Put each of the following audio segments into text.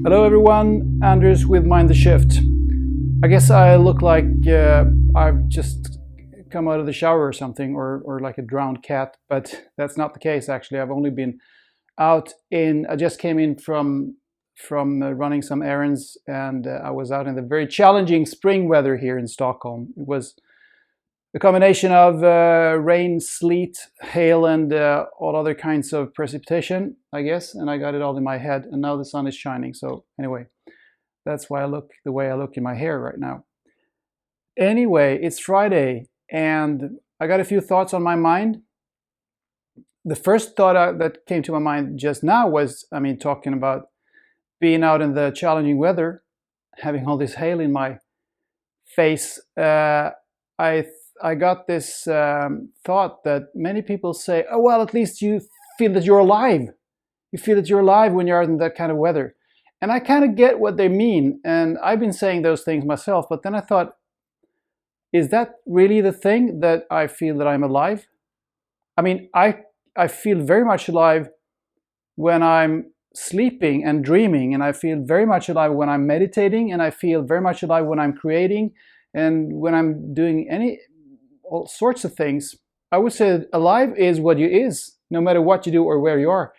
Hello everyone, Anders with Mind the Shift. I guess I look like I've just come out of the shower or something, or like a drowned cat, but that's not the case actually. I've only been out I just came in from running some errands, and I was out in the very challenging spring weather here in Stockholm. It was a combination of rain, sleet, hail, and all other kinds of precipitation, I guess, and I got it all in my head, and now the sun is shining. So anyway, that's why I look the way I look in my hair right now. Anyway, it's Friday, and I got a few thoughts on my mind. The first thought that came to my mind just now was, talking about being out in the challenging weather, having all this hail in my face. I got this thought that many people say, oh, well, at least you feel that you're alive. You feel that you're alive when you're in that kind of weather. And I kind of get what they mean. And I've been saying those things myself. But then I thought, is that really the thing, that I feel that I'm alive? I feel very much alive when I'm sleeping and dreaming. And I feel very much alive when I'm meditating. And I feel very much alive when I'm creating. And when I'm doing all sorts of things. I would say alive is what you is, no matter what you do or where you are.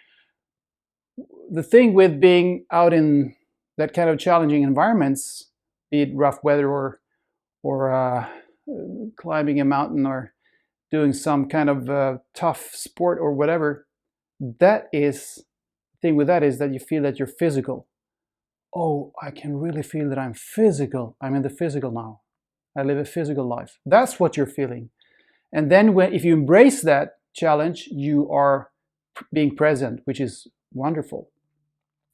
The thing with being out in that kind of challenging environments, be it rough weather or climbing a mountain or doing some kind of tough sport or whatever, the thing with that is that you feel that you're physical. Oh, I can really feel that I'm physical. I'm in the physical now. I live a physical life. That's what you're feeling. And then if you embrace that challenge, you are being present, which is wonderful.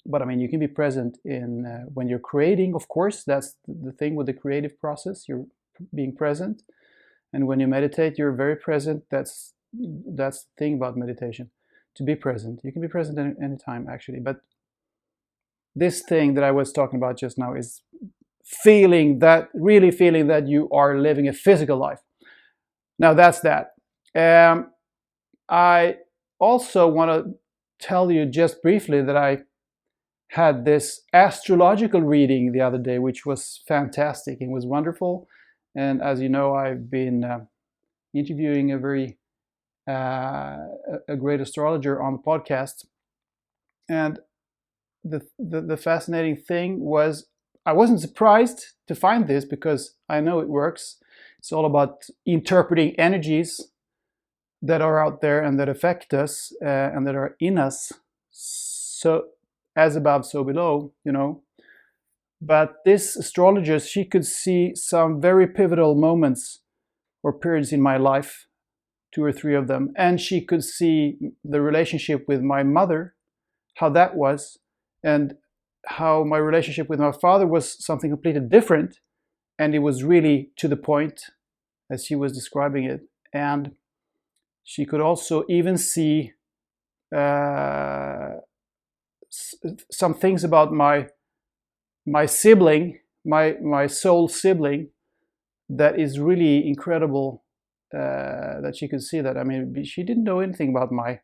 But you can be present when you're creating, of course. That's the thing with the creative process. You're being present. And when you meditate, you're very present. That's the thing about meditation, to be present. You can be present any time, actually. But this thing that I was talking about just now is really feeling that you are living a physical life. Now that's that. I also want to tell you just briefly that I had this astrological reading the other day, which was fantastic. It was wonderful. And as you know, I've been interviewing a great astrologer on the podcast. And the fascinating thing was, I wasn't surprised to find this, because I know it works. It's all about interpreting energies that are out there and that affect us and that are in us. So as above, so below, But this astrologer, she could see some very pivotal moments or periods in my life, 2 or 3 of them. And she could see the relationship with my mother, how that was, and how my relationship with my father was something completely different, and it was really to the point as she was describing it. And she could also even see some things about my sibling, my soul sibling, that is really incredible, that she could see that. She didn't know anything about my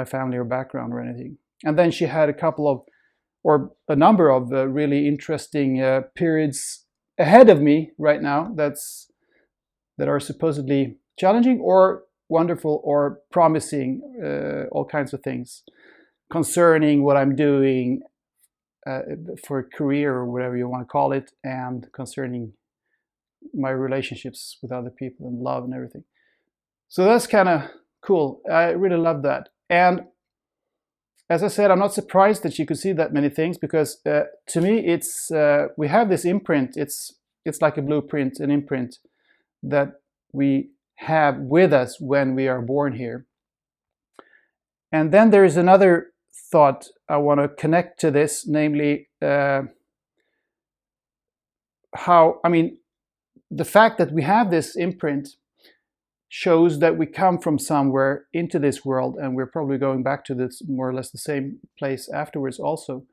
family or background or anything. And then she had a number of really interesting periods ahead of me right now that are supposedly challenging or wonderful or promising, all kinds of things concerning what I'm doing for a career or whatever you want to call it, and concerning my relationships with other people and love and everything. So that's kind of cool. I really love that. And as I said, I'm not surprised that she could see that many things, because to me, it's we have this imprint. It's like a blueprint, an imprint that we have with us when we are born here. And then there is another thought I want to connect to this, namely the fact that we have this imprint shows that we come from somewhere into this world, and we're probably going back to this more or less the same place afterwards also.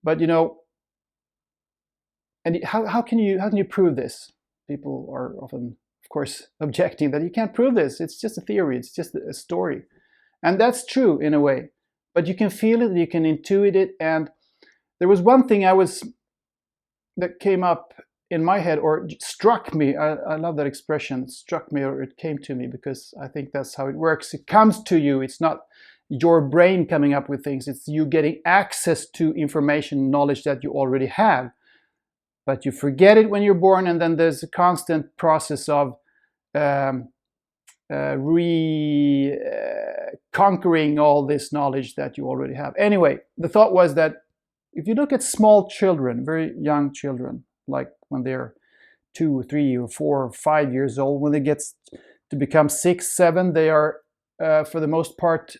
But and how can you prove this? People are often, of course, objecting that you can't prove this. It's just a theory. It's just a story. And that's true in a way. But you can feel it, you can intuit it, and there was one thing that came up in my head, or struck me. I love that expression. It struck me, or it came to me, because I think that's how it works. It comes to you. It's not your brain coming up with things. It's you getting access to information, knowledge that you already have. But you forget it when you're born, and then there's a constant process of conquering all this knowledge that you already have. Anyway, the thought was that if you look at small children, very young children, like when they're 2 or 3 or 4 or 5 years old, when they get to become 6, 7, they are for the most part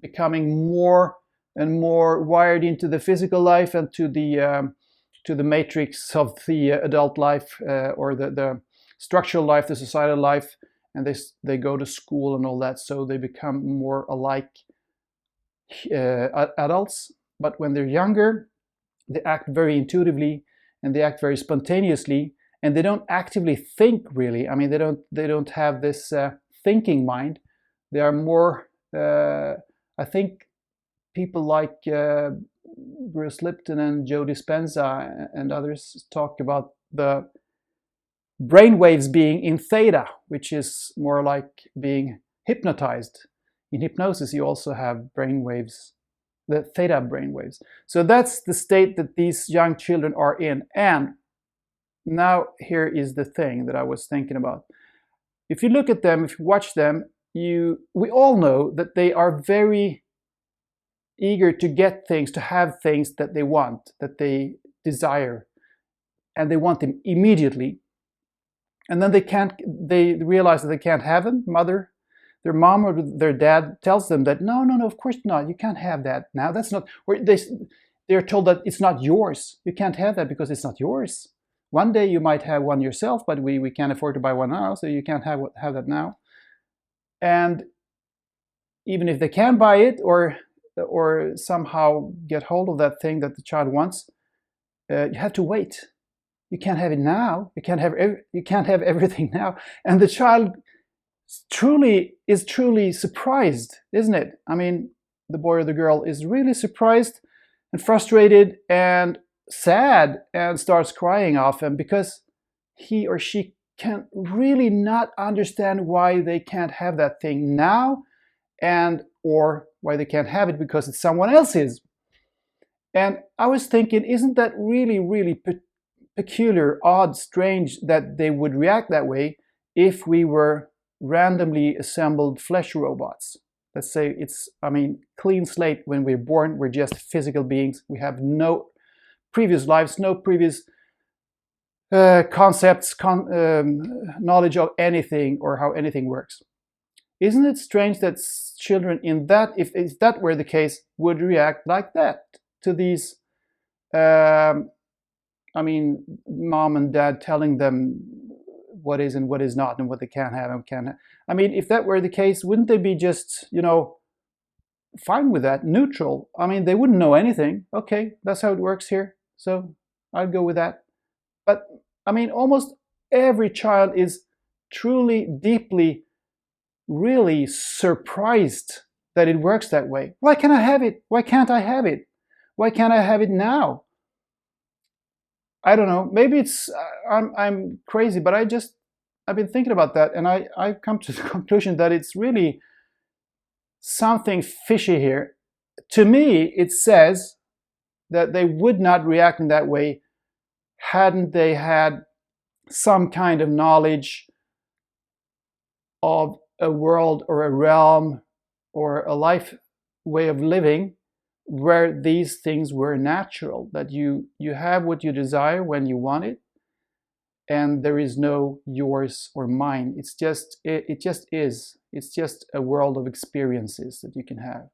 becoming more and more wired into the physical life and to the matrix of the adult life, or the structural life, the societal life, and they go to school and all that, so they become more alike adults. But when they're younger, they act very intuitively, and they act very spontaneously, and they don't actively think, really. I mean, they don't have this thinking mind. They are more, I think, people like Bruce Lipton and Joe Dispenza and others talk about the brainwaves being in theta, which is more like being hypnotized. In hypnosis, you also have brainwaves, the theta brainwaves. So that's the state that these young children are in. And now here is the thing that I was thinking about. If you look at them, if you watch them, we all know that they are very eager to get things, to have things that they want, that they desire, and they want them immediately. And then they realize that they can't have them. Their mom or their dad tells them that no, of course not, you can't have that now. That's not, or they're told that it's not yours. You can't have that because it's not yours. One day you might have one yourself, but we can't afford to buy one now, so you can't have that now. And even if they can buy it or somehow get hold of that thing that the child wants, you have to wait. You can't have it now. You can't have everything now. And the child is truly surprised, isn't it? I mean, the boy or the girl is really surprised and frustrated and sad and starts crying often because he or she can really not understand why they can't have that thing now, or why they can't have it because it's someone else's. And I was thinking, isn't that really, really peculiar, odd, strange that they would react that way if we were randomly assembled flesh robots? Let's say clean slate. When we're born, we're just physical beings. We have no previous lives, no previous concepts, knowledge of anything or how anything works. Isn't it strange that children if that were the case, would react like that to these, mom and dad telling them what is and what is not and what they can have and can't have? I mean, if that were the case, wouldn't they be just, fine with that, neutral? I mean, they wouldn't know anything. Okay, that's how it works here, so I'd go with that. But I mean, almost every child is truly, deeply, really surprised that it works that way. Why can't I have it? Why can't I have it? Why can't I have it now? I don't know. Maybe it's I'm crazy, but I've been thinking about that, and I've come to the conclusion that it's really something fishy here. To me, it says that they would not react in that way hadn't they had some kind of knowledge of a world or a realm or a life way of living where these things were natural, that you have what you desire when you want it, and there is no yours or mine. It just is. It's just a world of experiences that you can have.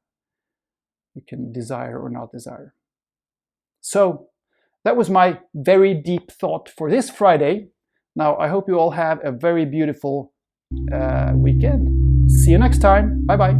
You can desire or not desire. So that was my very deep thought for this Friday. Now, I hope you all have a very beautiful weekend. See you next time. Bye-bye.